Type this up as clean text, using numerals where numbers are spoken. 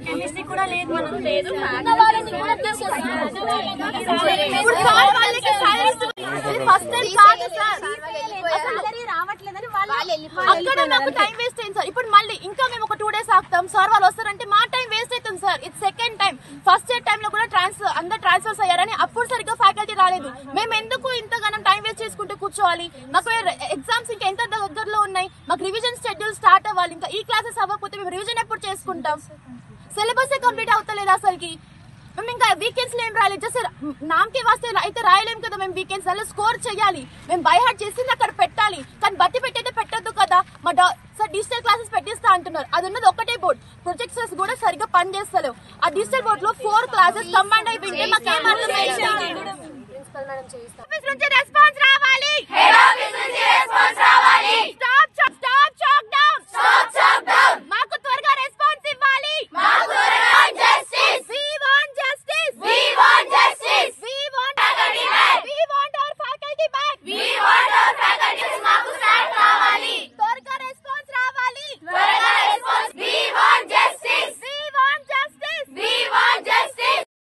Chemistry కూడా లేదు, మనకు లేదు. ఫస్ట్ టైం కాదు సార్, రావట్లేదని అక్కడ నాకు టైం వేస్ట్ అయింది సార్. ఇప్పుడు మళ్ళీ ఇంకా మేము ఒక 2 days ఆగుతాం సార్, వాళ్ళు వస్తారంటే మా టైం వేస్ట్ అవుతుంది సార్. ఇది సెకండ్ టైం. ఫస్ట్ ఇయర్ టైంలో కూడా అందరు ట్రాన్స్ఫర్స్ అయ్యారని అప్పుడు సరిగ్గా ఫ్యాకల్టీ రాలేదు. మేము ఎందుకు ఇంతగానం టైం వేస్ట్ చేసుకుంటూ కూర్చోవాలి? మాకు ఎగ్జామ్స్ ఇంకా ఎంత దగ్గరలో ఉన్నాయి, మాకు రివిజన్ షెడ్యూల్ స్టార్ట్ అవ్వాలి. ఇంకా ఈ క్లాసెస్ అవ్వకపోతే మేము రివిజన్ ఎప్పుడు చేసుకుంటాం? సిలబస్ కంప్లీట్ అవుతలేదు అసలుకి. మేము ఇంకా వీకెండ్స్ లో ఏం రాయలేదు, జస్ట్ నామకే వాస్తే అయితే రాయలేము కదా. మేము వీకెండ్స్ అలా స్కోర్ చేయాలి, మేము బై హార్ట్ చేసింది అక్కడ పెట్టాలి. కానీ బట్టి పెట్టయితే పెట్టద్దు కదా. మా సార్ డిజిటల్ క్లాసెస్ పెట్టిస్తా అంటున్నారు, అది ఉన్నది ఒకటే బోర్డ్. ప్రొజెక్టర్స్ కూడా సరిగ్గా పని చేస్తలేవు. ఆ డిజిటల్ బోర్డ్ లో 4 క్లాసెస్ కంబైండ్ అయిపోయింది. మాకేం రెస్పాన్స్ రావాలి.